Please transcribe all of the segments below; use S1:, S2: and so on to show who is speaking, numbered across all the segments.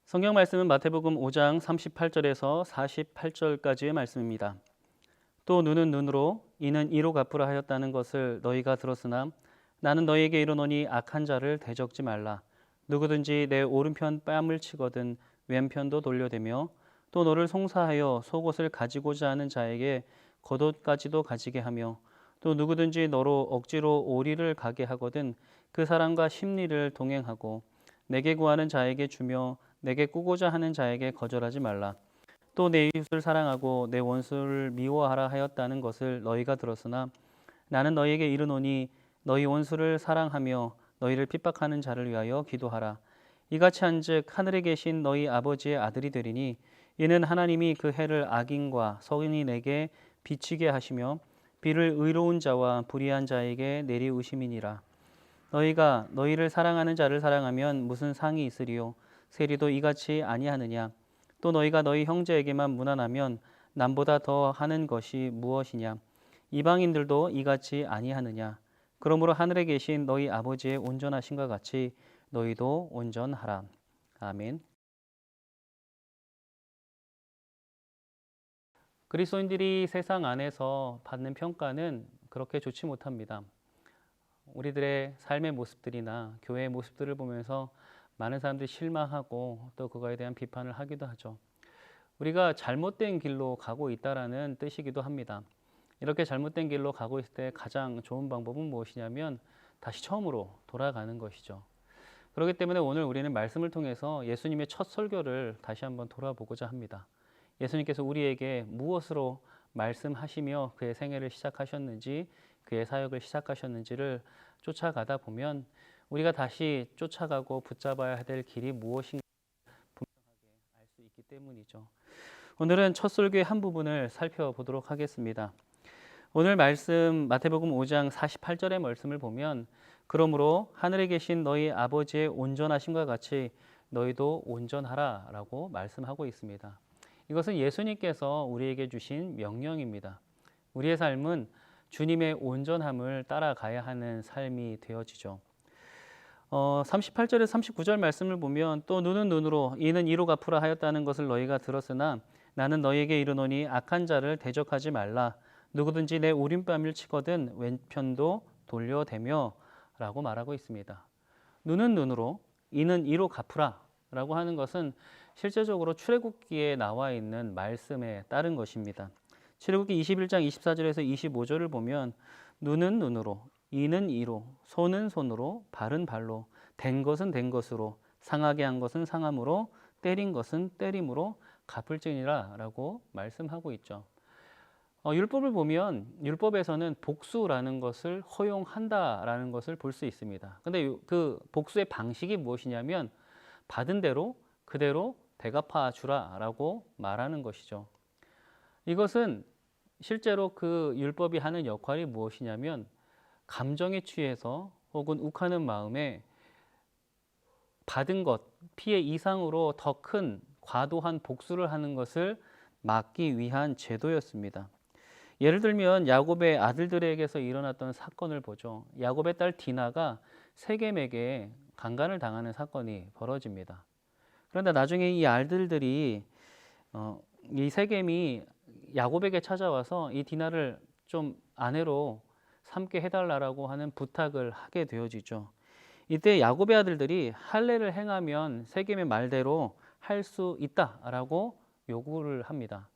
S1: 성경 말씀은 마태복음 5장 38절에서 48절까지의 말씀입니다. 또 눈은 눈으로 이는 이로 갚으라 하였다는 것을 너희가 들었으나 나는 너희에게 이르노니 악한 자를 대적지 말라. 누구든지 내 오른편 뺨을 치거든 왼편도 돌려대며 또 너를 송사하여 속옷을 가지고자 하는 자에게 겉옷까지도 가지게 하며 또 누구든지 너로 억지로 오리를 가게 하거든 그 사람과 심리를 동행하고 내게 구하는 자에게 주며 내게 꾸고자 하는 자에게 거절하지 말라. 또 내 이웃을 사랑하고 내 원수를 미워하라 하였다는 것을 너희가 들었으나 나는 너희에게 이르노니 너희 원수를 사랑하며 너희를 핍박하는 자를 위하여 기도하라. 이같이 한즉 하늘에 계신 너희 아버지의 아들이 되리니 이는 하나님이 그 해를 악인과 성인에게 비치게 하시며 비를 의로운 자와 불의한 자에게 내리우심이니라. 너희가 너희를 사랑하는 자를 사랑하면 무슨 상이 있으리요? 세리도 이같이 아니하느냐? 또 너희가 너희 형제에게만 무난하면 남보다 더 하는 것이 무엇이냐? 이방인들도 이같이 아니하느냐? 그러므로 하늘에 계신 너희 아버지의 온전하심과 같이 너희도 온전하라. 아멘. 그리스도인들이 세상 안에서 받는 평가는 그렇게 좋지 못합니다. 우리들의 삶의 모습들이나 교회의 모습들을 보면서 많은 사람들이 실망하고 또 그거에 대한 비판을 하기도 하죠. 우리가 잘못된 길로 가고 있다라는 뜻이기도 합니다. 이렇게 잘못된 길로 가고 있을 때 가장 좋은 방법은 무엇이냐면 다시 처음으로 돌아가는 것이죠. 그렇기 때문에 오늘 우리는 말씀을 통해서 예수님의 첫 설교를 다시 한번 돌아보고자 합니다. 예수님께서 우리에게 무엇으로 말씀하시며 그의 생애를 시작하셨는지, 그의 사역을 시작하셨는지를 쫓아가다 보면 우리가 다시 쫓아가고 붙잡아야 될 길이 무엇인가 분명하게 알 수 있기 때문이죠. 오늘은 첫 설교의 한 부분을 살펴보도록 하겠습니다. 오늘 말씀 마태복음 5장 48절의 말씀을 보면 그러므로 하늘에 계신 너희 아버지의 온전하심과 같이 너희도 온전하라 라고 말씀하고 있습니다. 이것은 예수님께서 우리에게 주신 명령입니다. 우리의 삶은 주님의 온전함을 따라가야 하는 삶이 되어지죠. 38절에서 39절 말씀을 보면 또 눈은 눈으로 이는 이로 갚으라 하였다는 것을 너희가 들었으나 나는 너희에게 이르노니 악한 자를 대적하지 말라. 누구든지 내 오른뺨을 치거든 왼편도 돌려대며 라고 말하고 있습니다. 눈은 눈으로 이는 이로 갚으라 라고 하는 것은 실제적으로 출애굽기에 나와 있는 말씀에 따른 것입니다. 출애굽기 21장 24절에서 25절을 보면 눈은 눈으로 이는 이로 손은 손으로 발은 발로 된 것은 된 것으로 상하게 한 것은 상함으로 때린 것은 때림으로 갚을지니라 라고 말씀하고 있죠. 율법을 보면 율법에서는 복수라는 것을 허용한다라는 것을 볼 수 있습니다. 근데 그 복수의 방식이 무엇이냐면 받은 대로 그대로 대갚아 주라라고 말하는 것이죠. 이것은 실제로 그 율법이 하는 역할이 무엇이냐면 감정에 취해서 혹은 욱하는 마음에 받은 것, 피해 이상으로 더 큰 과도한 복수를 하는 것을 막기 위한 제도였습니다. 예를 들면 야곱의 아들들에게서 일어났던 사건을 보죠. 야곱의 딸 디나가 세겜에게 강간을 당하는 사건이 벌어집니다. 그런데 나중에 이 아들들이 이 세겜이 야곱에게 찾아와서 이 디나를 좀 아내로 삼게 해달라고 하는 부탁을 하게 되어지죠. 이때 야곱의 아들들이 할례를 행하면 세겜의 말대로 할 수 있다라고 요구를 합니다.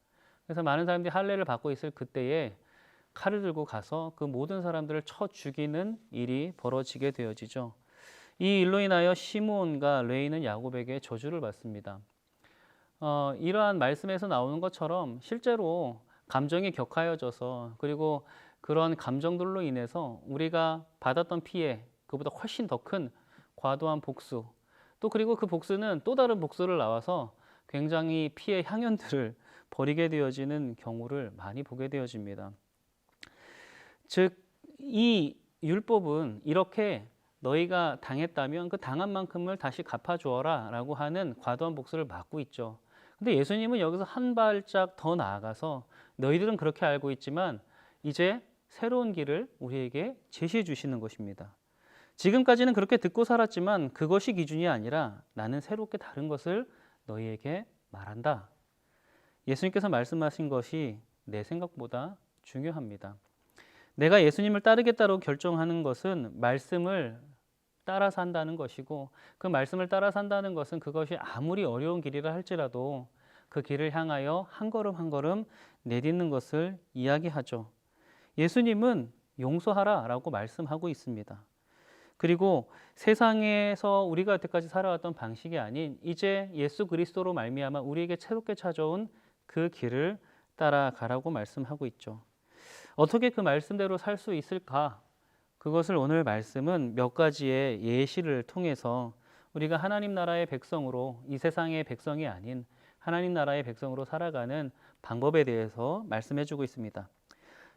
S1: 그래서 많은 사람들이 할례를 받고 있을 그때에 칼을 들고 가서 그 모든 사람들을 쳐 죽이는 일이 벌어지게 되어지죠. 이 일로 인하여 시므온과 레위는 야곱에게 저주를 받습니다. 이러한 말씀에서 나오는 것처럼 실제로 감정이 격하여져서 그리고 그런 감정들로 인해서 우리가 받았던 피해 그보다 훨씬 더 큰 과도한 복수 또 그리고 그 복수는 또 다른 복수를 나와서 굉장히 피해 향연들을 벌이게 되어지는 경우를 많이 보게 되어집니다. 즉, 이 율법은 이렇게 너희가 당했다면 그 당한 만큼을 다시 갚아주어라 라고 하는 과도한 복수를 막고 있죠. 근데 예수님은 여기서 한 발짝 더 나아가서 너희들은 그렇게 알고 있지만 이제 새로운 길을 우리에게 제시해 주시는 것입니다. 지금까지는 그렇게 듣고 살았지만 그것이 기준이 아니라 나는 새롭게 다른 것을 너희에게 말한다. 예수님께서 말씀하신 것이 내 생각보다 중요합니다. 내가 예수님을 따르겠다고 결정하는 것은 말씀을 따라 산다는 것이고, 그 말씀을 따라 산다는 것은 그것이 아무리 어려운 길이라 할지라도 그 길을 향하여 한 걸음 한 걸음 내딛는 것을 이야기하죠. 예수님은 용서하라 라고 말씀하고 있습니다. 그리고 세상에서 우리가 여태까지 살아왔던 방식이 아닌 이제 예수 그리스도로 말미암아 우리에게 새롭게 찾아온 그 길을 따라가라고 말씀하고 있죠. 어떻게 그 말씀대로 살 수 있을까? 그것을 오늘 말씀은 몇 가지의 예시를 통해서 우리가 하나님 나라의 백성으로, 이 세상의 백성이 아닌 하나님 나라의 백성으로 살아가는 방법에 대해서 말씀해 주고 있습니다.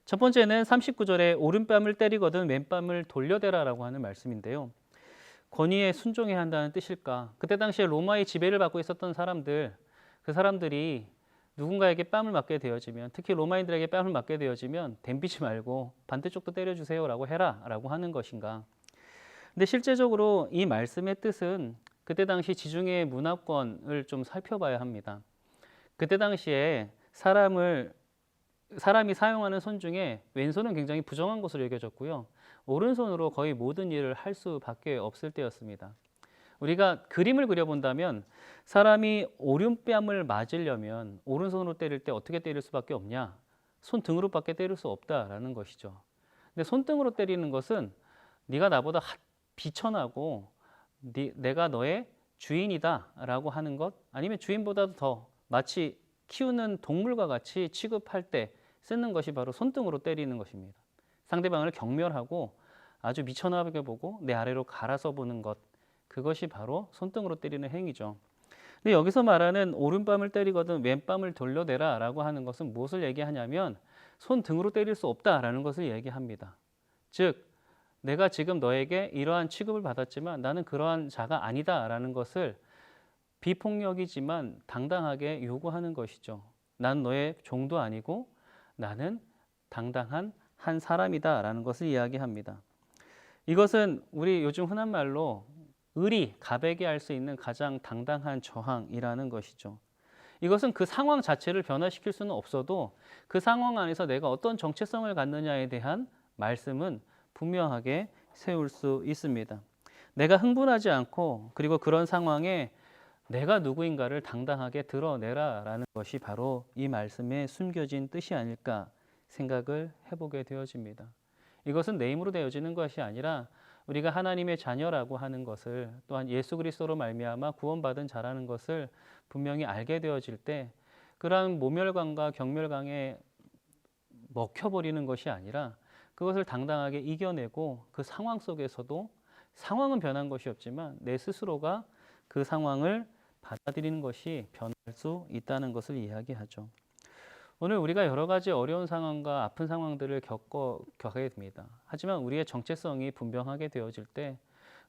S1: 첫 번째는 39절에 오른뺨을 때리거든 왼뺨을 돌려대라라고 하는 말씀인데요. 권위에 순종해야 한다는 뜻일까? 그때 당시에 로마의 지배를 받고 있었던 사람들, 그 사람들이 누군가에게 뺨을 맞게 되어지면, 특히 로마인들에게 뺨을 맞게 되어지면 덤비지 말고 반대쪽도 때려주세요 라고 해라 라고 하는 것인가? 근데 실제적으로 이 말씀의 뜻은 그때 당시 지중해 문화권을 좀 살펴봐야 합니다. 그때 당시에 사람이 사용하는 손 중에 왼손은 굉장히 부정한 것으로 여겨졌고요. 오른손으로 거의 모든 일을 할 수밖에 없을 때였습니다. 우리가 그림을 그려본다면 사람이 오른뺨을 맞으려면 오른손으로 때릴 때 어떻게 때릴 수밖에 없냐? 손등으로밖에 때릴 수 없다라는 것이죠. 근데 손등으로 때리는 것은 네가 나보다 비천하고 내가 너의 주인이다라고 하는 것, 아니면 주인보다도 더 마치 키우는 동물과 같이 취급할 때 쓰는 것이 바로 손등으로 때리는 것입니다. 상대방을 경멸하고 아주 미천하게 보고 내 아래로 갈아서 보는 것, 그것이 바로 손등으로 때리는 행위죠. 근데 여기서 말하는 오른뺨을 때리거든 왼뺨을 돌려대라 라고 하는 것은 무엇을 얘기하냐면 손등으로 때릴 수 없다라는 것을 얘기합니다. 즉 내가 지금 너에게 이러한 취급을 받았지만 나는 그러한 자가 아니다라는 것을 비폭력이지만 당당하게 요구하는 것이죠. 난 너의 종도 아니고 나는 당당한 한 사람이다라는 것을 이야기합니다. 이것은 우리 요즘 흔한 말로 의리, 가백이 할 수 있는 가장 당당한 저항이라는 것이죠. 이것은 그 상황 자체를 변화시킬 수는 없어도 그 상황 안에서 내가 어떤 정체성을 갖느냐에 대한 말씀은 분명하게 세울 수 있습니다. 내가 흥분하지 않고 그리고 그런 상황에 내가 누구인가를 당당하게 드러내라라는 것이 바로 이 말씀에 숨겨진 뜻이 아닐까 생각을 해보게 되어집니다. 이것은 내 힘으로 되어지는 것이 아니라 우리가 하나님의 자녀라고 하는 것을, 또한 예수 그리스도로 말미암아 구원받은 자라는 것을 분명히 알게 되어질 때 그러한 모멸감과 경멸감에 먹혀버리는 것이 아니라 그것을 당당하게 이겨내고 그 상황 속에서도 상황은 변한 것이 없지만 내 스스로가 그 상황을 받아들이는 것이 변할 수 있다는 것을 이야기하죠. 오늘 우리가 여러 가지 어려운 상황과 아픈 상황들을 겪게 됩니다. 하지만 우리의 정체성이 분명하게 되어질 때,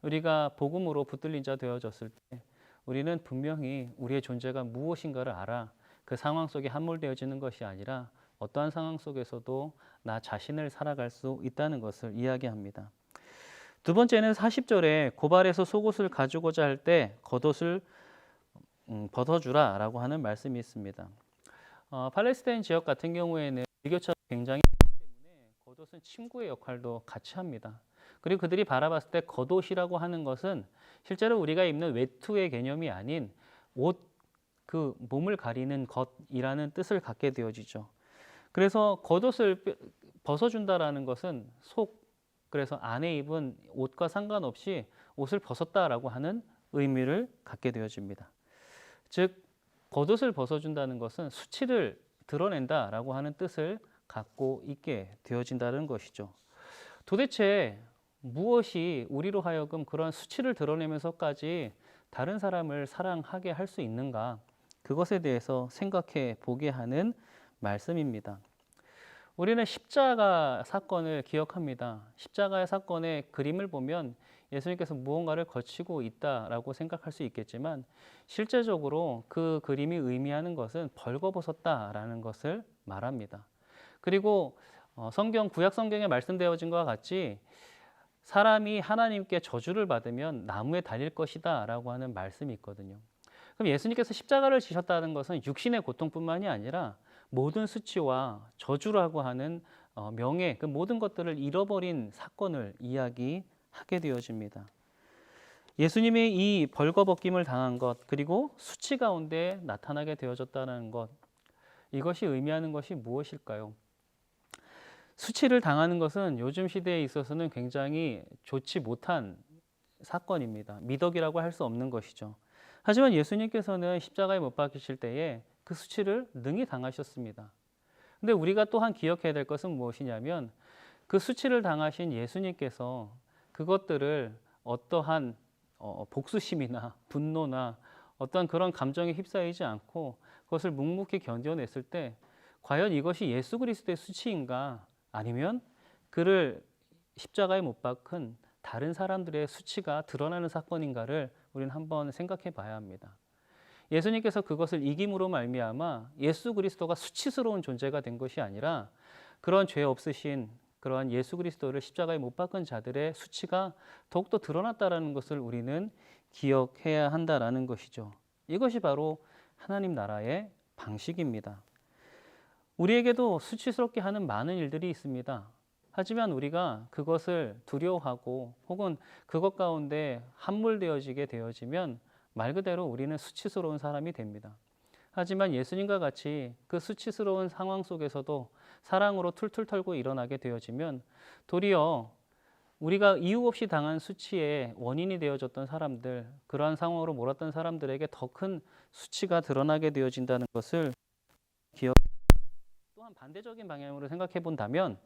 S1: 우리가 복음으로 붙들린 자 되어졌을 때 우리는 분명히 우리의 존재가 무엇인가를 알아 그 상황 속에 함몰되어지는 것이 아니라 어떠한 상황 속에서도 나 자신을 살아갈 수 있다는 것을 이야기합니다. 두 번째는 40절에 고발해서 속옷을 가지고자 할 때 겉옷을 벗어주라 라고 하는 말씀이 있습니다. 팔레스타인 지역 같은 경우에는 일교차가 굉장히 크기 때문에 겉옷은 침구의 역할도 같이 합니다. 그리고 그들이 바라봤을 때 겉옷이라고 하는 것은 실제로 우리가 입는 외투의 개념이 아닌 옷, 그 몸을 가리는 것이라는 뜻을 갖게 되어지죠. 그래서 겉옷을 벗어준다라는 것은 그래서 안에 입은 옷과 상관없이 옷을 벗었다라고 하는 의미를 갖게 되어집니다. 즉 겉옷을 벗어준다는 것은 수치를 드러낸다라고 하는 뜻을 갖고 있게 되어진다는 것이죠. 도대체 무엇이 우리로 하여금 그런 수치를 드러내면서까지 다른 사람을 사랑하게 할 수 있는가? 그것에 대해서 생각해 보게 하는 말씀입니다. 우리는 십자가 사건을 기억합니다. 십자가의 사건의 그림을 보면 예수님께서 무언가를 거치고 있다라고 생각할 수 있겠지만 실제적으로 그 그림이 의미하는 것은 벌거벗었다라는 것을 말합니다. 그리고 구약 성경에 말씀되어진 것과 같이 사람이 하나님께 저주를 받으면 나무에 달릴 것이다 라고 하는 말씀이 있거든요. 그럼 예수님께서 십자가를 지셨다는 것은 육신의 고통뿐만이 아니라 모든 수치와 저주라고 하는 명예, 그 모든 것들을 잃어버린 사건을 이야기하게 되어집니다. 예수님이 이 벌거벗김을 당한 것, 그리고 수치 가운데 나타나게 되어졌다는 것, 이것이 의미하는 것이 무엇일까요? 수치를 당하는 것은 요즘 시대에 있어서는 굉장히 좋지 못한 사건입니다. 미덕이라고 할 수 없는 것이죠. 하지만 예수님께서는 십자가에 못 박히실 때에 그 수치를 능히 당하셨습니다. 근데 우리가 또한 기억해야 될 것은 무엇이냐면 그 수치를 당하신 예수님께서 그것들을 어떠한 복수심이나 분노나 어떤 그런 감정에 휩싸이지 않고 그것을 묵묵히 견뎌냈을 때 과연 이것이 예수 그리스도의 수치인가, 아니면 그를 십자가에 못 박은 다른 사람들의 수치가 드러나는 사건인가를 우리는 한번 생각해 봐야 합니다. 예수님께서 그것을 이김으로 말미암아 예수 그리스도가 수치스러운 존재가 된 것이 아니라 그런 죄 없으신 그러한 예수 그리스도를 십자가에 못 박은 자들의 수치가 더욱더 드러났다라는 것을 우리는 기억해야 한다라는 것이죠. 이것이 바로 하나님 나라의 방식입니다. 우리에게도 수치스럽게 하는 많은 일들이 있습니다. 하지만 우리가 그것을 두려워하고 혹은 그것 가운데 함몰되어지게 되어지면 말 그대로 우리는 수치스러운 사람이 됩니다. 하지만 예수님과 같이 그 수치스러운 상황 속에서도 사랑으로 툴툴 털고 일어나게 되어지면 도리어 우리가 이유 없이 당한 수치의 원인이 되어졌던 사람들, 그러한 상황으로 몰았던 사람들에게 더 큰 수치가 드러나게 되어진다는 것을 기억. 또한 반대적인 방향으로 생각해 본다면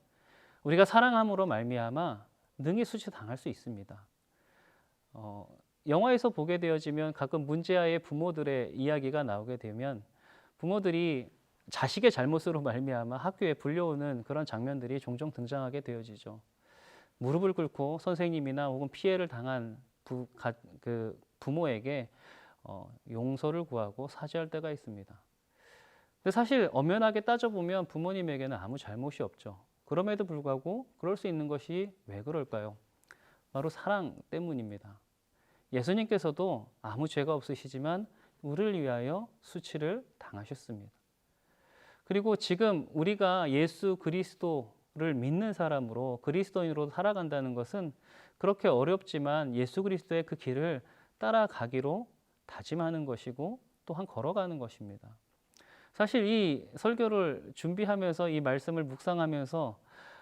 S1: 우리가 사랑함으로 말미암아 능히 수치 당할 수 있습니다. 영화에서 보게 되어지면 가끔 문제아의 부모들의 이야기가 나오게 되면 부모들이 자식의 잘못으로 말미암아 학교에 불려오는 그런 장면들이 종종 등장하게 되어지죠. 무릎을 꿇고 선생님이나 혹은 피해를 당한 부모에게 용서를 구하고 사죄할 때가 있습니다. 근데 사실 엄연하게 따져보면 부모님에게는 아무 잘못이 없죠. 그럼에도 불구하고 그럴 수 있는 것이 왜 그럴까요? 바로 사랑 때문입니다. 예수님께서도 아무 죄가 없으시지만 우리를 위하여 수치를 당하셨습니다. 그리고 지금 우리가 예수 그리스도를 믿는 사람으로 그리스도인으로 살아간다는 것은 그렇게 어렵지만 예수 그리스도의 그 길을 따라가기로 다짐하는 것이고 또한 걸어가는 것입니다. 사실 이 설교를 준비하면서 이 말씀을 묵상하면서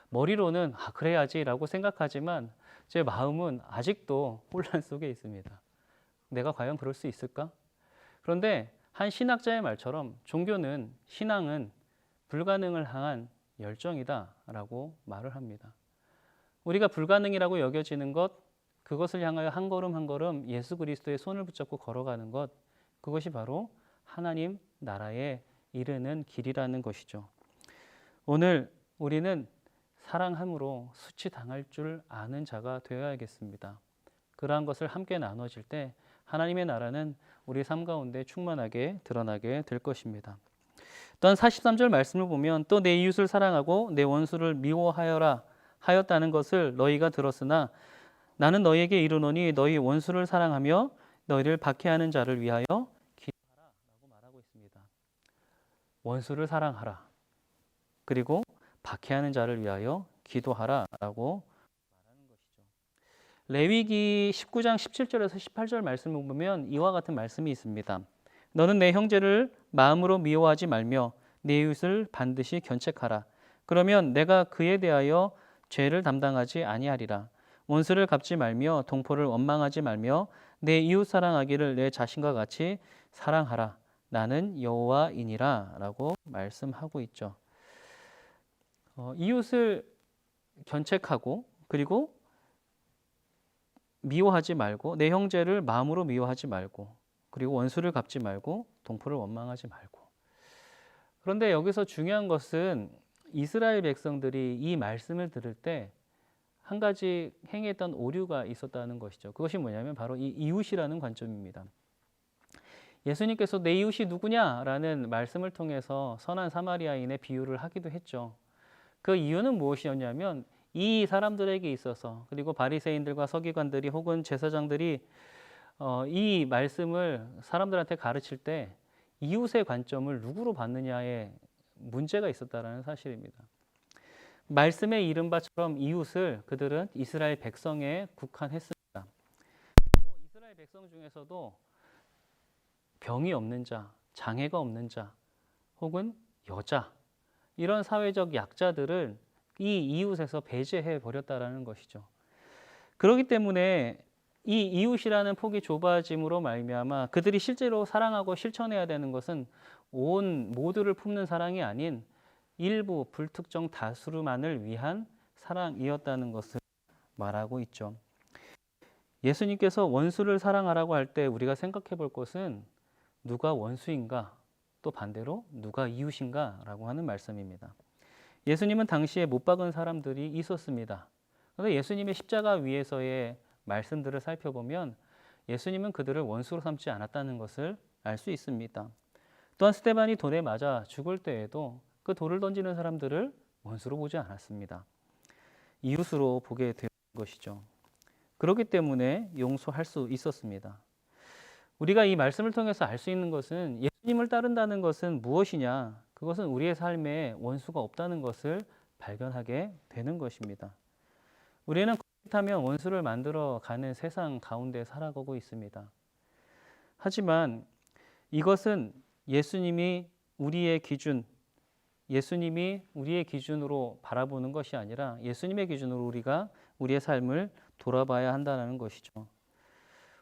S1: 머리로는 그래야지라고 생각하지만 제 마음은 아직도 혼란 속에 있습니다. 내가 과연 그럴 수 있을까? 그런데 한 신학자의 말처럼 신앙은 불가능을 향한 열정이다라고 말을 합니다. 우리가 불가능이라고 여겨지는 것, 그것을 향하여 한 걸음 한 걸음 예수 그리스도의 손을 붙잡고 걸어가는 것, 그것이 바로 하나님 나라에 이르는 길이라는 것이죠. 오늘 우리는 사랑함으로 수치 당할 줄 아는 자가 되어야겠습니다. 그러한 것을 함께 나눠질 때 하나님의 나라는 우리 삶 가운데 충만하게 드러나게 될 것입니다. 또한 43절 말씀을 보면 또 내 이웃을 사랑하고 내 원수를 미워하여라 하였다는 것을 너희가 들었으나 나는 너희에게 이르노니 너희 원수를 사랑하며 너희를 박해하는 자를 위하여 기도하라 라고 말하고 있습니다. 원수를 사랑하라. 그리고 박해하는 자를 위하여 기도하라 라고 말하는 것이죠. 레위기 19장 17절에서 18절 말씀을 보면 이와 같은 말씀이 있습니다. 너는 내 형제를 마음으로 미워하지 말며 내 이웃을 반드시 견책하라. 그러면 내가 그에 대하여 죄를 담당하지 아니하리라. 원수를 갚지 말며 동포를 원망하지 말며 내 이웃 사랑하기를 내 자신과 같이 사랑하라. 나는 여호와이니라 라고 말씀하고 있죠. 이웃을 견책하고 그리고 미워하지 말고 내 형제를 마음으로 미워하지 말고 그리고 원수를 갚지 말고 동포를 원망하지 말고. 그런데 여기서 중요한 것은 이스라엘 백성들이 이 말씀을 들을 때 한 가지 행했던 오류가 있었다는 것이죠. 그것이 뭐냐면 바로 이 이웃이라는 관점입니다. 예수님께서 내 이웃이 누구냐라는 말씀을 통해서 선한 사마리아인의 비유를 하기도 했죠. 그 이유는 무엇이었냐면 이 사람들에게 있어서 그리고 바리새인들과 서기관들이 혹은 제사장들이 이 말씀을 사람들한테 가르칠 때 이웃의 관점을 누구로 받느냐에 문제가 있었다라는 사실입니다. 말씀의 이른바처럼 이웃을 그들은 이스라엘 백성에 국한했습니다. 이스라엘 백성 중에서도 병이 없는 자, 장애가 없는 자, 혹은 여자, 이런 사회적 약자들을 이 이웃에서 배제해 버렸다라는 것이죠. 그렇기 때문에 이 이웃이라는 폭이 좁아짐으로 말미암아 그들이 실제로 사랑하고 실천해야 되는 것은 온 모두를 품는 사랑이 아닌 일부 불특정 다수만을 위한 사랑이었다는 것을 말하고 있죠. 예수님께서 원수를 사랑하라고 할 때 우리가 생각해 볼 것은 누가 원수인가, 또 반대로 누가 이웃인가 라고 하는 말씀입니다. 예수님은 당시에 못 박은 사람들이 있었습니다. 그런데 예수님의 십자가 위에서의 말씀들을 살펴보면 예수님은 그들을 원수로 삼지 않았다는 것을 알 수 있습니다. 또한 스데반이 돌에 맞아 죽을 때에도 그 돌을 던지는 사람들을 원수로 보지 않았습니다. 이웃으로 보게 된 것이죠. 그렇기 때문에 용서할 수 있었습니다. 우리가 이 말씀을 통해서 알 수 있는 것은 예수님을 따른다는 것은 무엇이냐? 그것은 우리의 삶에 원수가 없다는 것을 발견하게 되는 것입니다. 우리는 그렇다면 원수를 만들어 가는 세상 가운데 살아가고 있습니다. 하지만 이것은 예수님이 우리의 기준으로 바라보는 것이 아니라 예수님의 기준으로 우리가 우리의 삶을 돌아봐야 한다는 것이죠.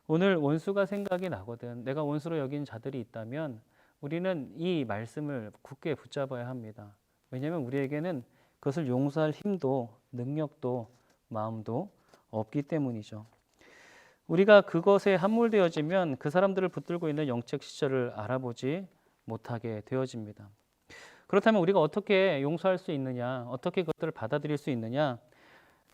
S1: 오늘 원수가 생각이 나거든, 내가 원수로 여긴 자들이 있다면 우리는 이 말씀을 굳게 붙잡아야 합니다. 왜냐하면 우리에게는 그것을 용서할 힘도 능력도 마음도 없기 때문이죠. 우리가 그것에 함몰되어지면 그 사람들을 붙들고 있는 영적 시절을 알아보지 못하게 되어집니다. 그렇다면 우리가 어떻게 용서할 수 있느냐, 어떻게 그것들을 받아들일 수 있느냐?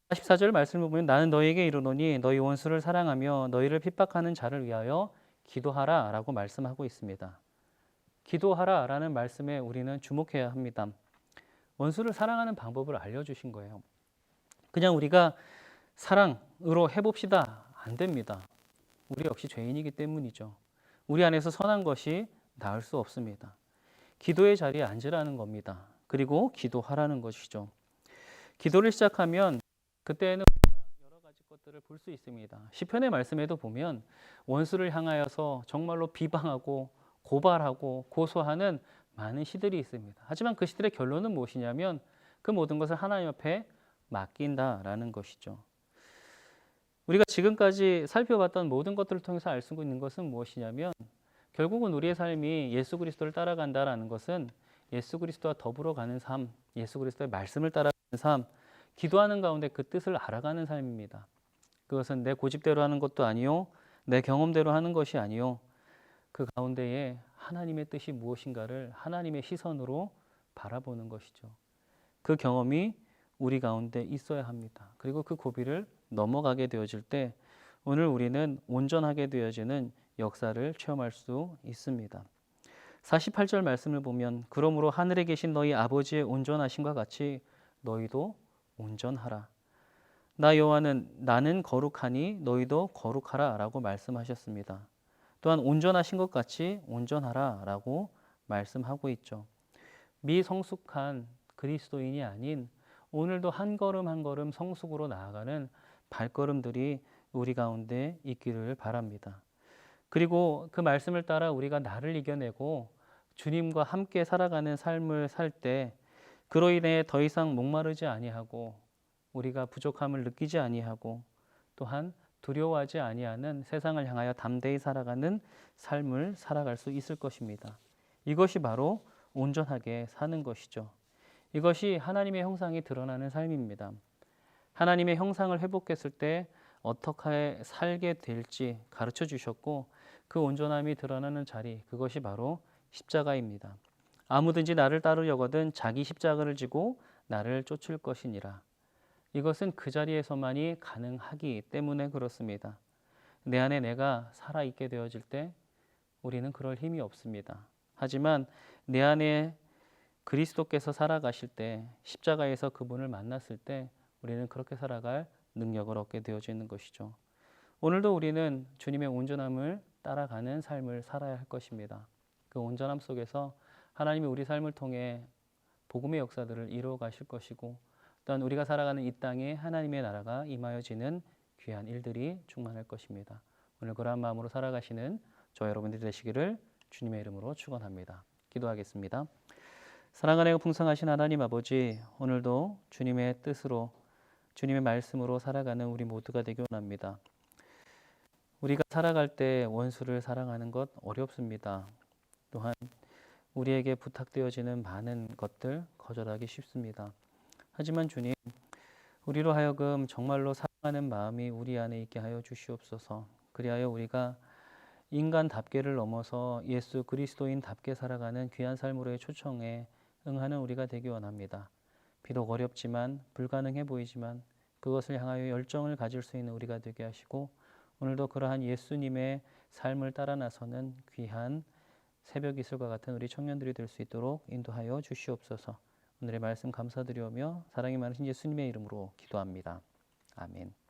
S1: 44절 말씀을 보면 나는 너희에게 이르노니 너희 원수를 사랑하며 너희를 핍박하는 자를 위하여 기도하라 라고 말씀하고 있습니다. 기도하라 라는 말씀에 우리는 주목해야 합니다. 원수를 사랑하는 방법을 알려주신 거예요. 그냥 우리가 사랑으로 해봅시다, 안 됩니다. 우리 역시 죄인이기 때문이죠. 우리 안에서 선한 것이 나을 수 없습니다. 기도의 자리에 앉으라는 겁니다. 그리고 기도하라는 것이죠. 기도를 시작하면 그때는 여러 가지 것들을 볼 수 있습니다. 시편의 말씀에도 보면 원수를 향하여서 정말로 비방하고 고발하고 고소하는 많은 시들이 있습니다. 하지만 그 시들의 결론은 무엇이냐면 그 모든 것을 하나님 앞에 맡긴다라는 것이죠. 우리가 지금까지 살펴봤던 모든 것들을 통해서 알 수 있는 것은 무엇이냐면 결국은 우리의 삶이 예수 그리스도를 따라간다라는 것은 예수 그리스도와 더불어 가는 삶, 예수 그리스도의 말씀을 따라가는 삶, 기도하는 가운데 그 뜻을 알아가는 삶입니다. 그것은 내 고집대로 하는 것도 아니요, 내 경험대로 하는 것이 아니요, 그 가운데에 하나님의 뜻이 무엇인가를 하나님의 시선으로 바라보는 것이죠. 그 경험이 우리 가운데 있어야 합니다. 그리고 그 고비를 넘어가게 되어질 때 오늘 우리는 온전하게 되어지는 역사를 체험할 수 있습니다. 48절 말씀을 보면 그러므로 하늘에 계신 너희 아버지의 온전하심과 같이 너희도 온전하라. 나 여호와는 나는 거룩하니 너희도 거룩하라 라고 말씀하셨습니다. 또한 온전하신 것 같이 온전하라 라고 말씀하고 있죠. 미성숙한 그리스도인이 아닌 오늘도 한 걸음 한 걸음 성숙으로 나아가는 발걸음들이 우리 가운데 있기를 바랍니다. 그리고 그 말씀을 따라 우리가 나를 이겨내고 주님과 함께 살아가는 삶을 살 때 그로 인해 더 이상 목마르지 아니하고 우리가 부족함을 느끼지 아니하고 또한 두려워하지 아니하는 세상을 향하여 담대히 살아가는 삶을 살아갈 수 있을 것입니다. 이것이 바로 온전하게 사는 것이죠. 이것이 하나님의 형상이 드러나는 삶입니다. 하나님의 형상을 회복했을 때 어떻게 살게 될지 가르쳐 주셨고 그 온전함이 드러나는 자리, 그것이 바로 십자가입니다. 아무든지 나를 따르려거든 자기 십자가를 지고 나를 쫓을 것이니라. 이것은 그 자리에서만이 가능하기 때문에 그렇습니다. 내 안에 내가 살아있게 되어질 때 우리는 그럴 힘이 없습니다. 하지만 내 안에 그리스도께서 살아가실 때 십자가에서 그분을 만났을 때 우리는 그렇게 살아갈 능력을 얻게 되어지는 것이죠. 오늘도 우리는 주님의 온전함을 따라가는 삶을 살아야 할 것입니다. 그 온전함 속에서 하나님이 우리 삶을 통해 복음의 역사들을 이루어 가실 것이고, 또한 우리가 살아가는 이 땅에 하나님의 나라가 임하여지는 귀한 일들이 충만할 것입니다. 오늘 그러한 마음으로 살아가시는 저 여러분들이 되시기를 주님의 이름으로 축원합니다. 기도하겠습니다. 사랑하고 풍성하신 하나님 아버지, 오늘도 주님의 뜻으로 주님의 말씀으로 살아가는 우리 모두가 되기 원합니다. 우리가 살아갈 때 원수를 사랑하는 것 어렵습니다. 또한 우리에게 부탁되어지는 많은 것들 거절하기 쉽습니다. 하지만 주님, 우리로 하여금 정말로 사랑하는 마음이 우리 안에 있게 하여 주시옵소서. 그리하여 우리가 인간답게를 넘어서 예수 그리스도인답게 살아가는 귀한 삶으로의 초청에 응하는 우리가 되기 원합니다. 비록 어렵지만 불가능해 보이지만 그것을 향하여 열정을 가질 수 있는 우리가 되게 하시고, 오늘도 그러한 예수님의 삶을 따라 나서는 귀한 새벽 이슬과 같은 우리 청년들이 될 수 있도록 인도하여 주시옵소서. 오늘의 말씀 감사드리오며 사랑이 많으신 예수님의 이름으로 기도합니다. 아멘.